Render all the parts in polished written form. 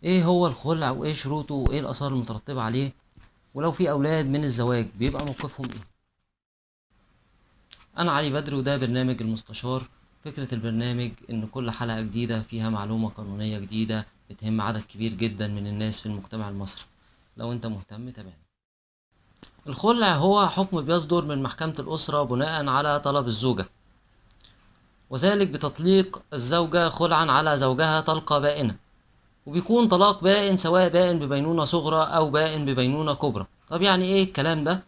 ايه هو الخلع وايه شروطه وايه الاثار المترتبة عليه، ولو في اولاد من الزواج بيبقى موقفهم ايه؟ انا علي بدر وده برنامج المستشار. فكرة البرنامج ان كل حلقة جديدة فيها معلومة قانونية جديدة بتهم عدد كبير جدا من الناس في المجتمع المصري. لو انت مهتم تابعني. الخلع هو حكم بيصدر من محكمة الأسرة بناء على طلب الزوجة، وذلك بتطليق الزوجة خلعا على زوجها طلقة بائنة، وبيكون طلاق بائن سواء بائن ببينونة صغرى أو بائن ببينونة كبرى. طب يعني إيه الكلام ده؟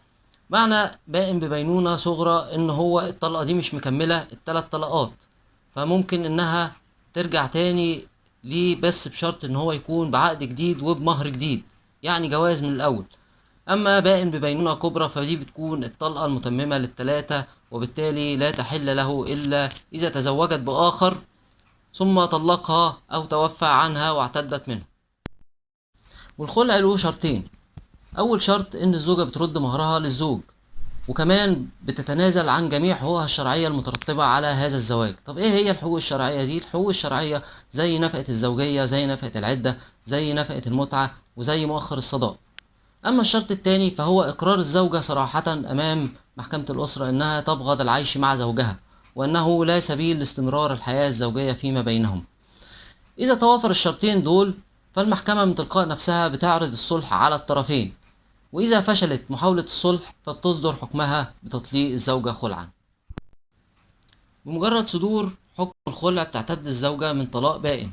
معنى بائن ببينونة صغرى إن هو الطلقة دي مش مكملة التلات طلقات، فممكن إنها ترجع تاني ليه، بس بشرط إن هو يكون بعقد جديد وبمهر جديد، يعني جواز من الأول. أما بائن ببينونة كبرى فدي بتكون الطلقة المتممة للتلاتة، وبالتالي لا تحل له إلا إذا تزوجت بآخر ثم طلقها أو توفى عنها واعتدت منه. والخلع له شرطين. أول شرط إن الزوجة بترد مهرها للزوج، وكمان بتتنازل عن جميع حقوقها الشرعية المترتبة على هذا الزواج. طب ايه هي الحقوق الشرعية دي؟ الحقوق الشرعية زي نفقة الزوجية، زي نفقة العدة، زي نفقة المتعة، وزي مؤخر الصداق. اما الشرط الثاني فهو اقرار الزوجة صراحة امام محكمة الاسرة انها تبغض العيش مع زوجها، وانه لا سبيل لاستمرار الحياة الزوجية فيما بينهم. اذا توافر الشرطين دول فالمحكمة من تلقاء نفسها بتعرض الصلح على الطرفين، وإذا فشلت محاولة الصلح فبتصدر حكمها بتطليق الزوجة خلعا. بمجرد صدور حكم الخلع بتعتد الزوجة من طلاق بائن،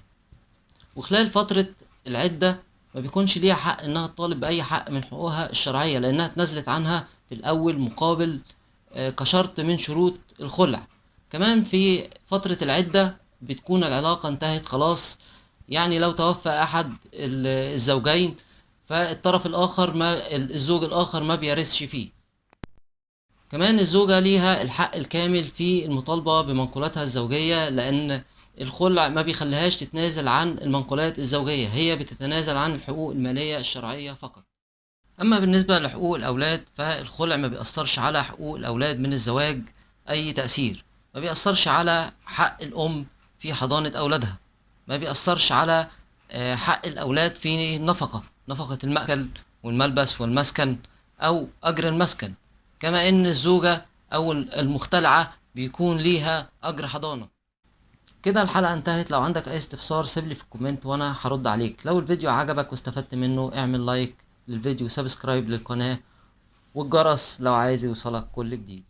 وخلال فترة العدة ما بيكونش ليها حق إنها تطالب بأي حق من حقوقها الشرعية، لأنها اتنازلت عنها في الأول مقابل كشرط من شروط الخلع. كمان في فترة العدة بتكون العلاقة انتهت خلاص، يعني لو توفى أحد الزوجين فالطرف الآخر ما الزوج الآخر ما بيرثش فيه. كمان الزوجة ليها الحق الكامل في المطالبة بمنقولاتها الزوجية، لأن الخلع ما بيخليهاش تتنازل عن المنقولات الزوجية، هي بتتنازل عن الحقوق المالية الشرعية فقط. أما بالنسبة لحقوق الأولاد فالخلع ما بيأثرش على حقوق الأولاد من الزواج أي تأثير، ما بيأثرش على حق الأم في حضانة أولادها، ما بيأثرش على حق الأولاد في نفقة المأكل والملبس والمسكن أو أجر المسكن، كما إن الزوجة أو المختلعة بيكون ليها أجر حضانة. كده الحلقة انتهت. لو عندك أي استفسار سيبلي في الكومنت وأنا هرد عليك. لو الفيديو عجبك واستفدت منه اعمل لايك للفيديو وسبسكرايب للقناة والجرس لو عايز يوصلك كل جديد.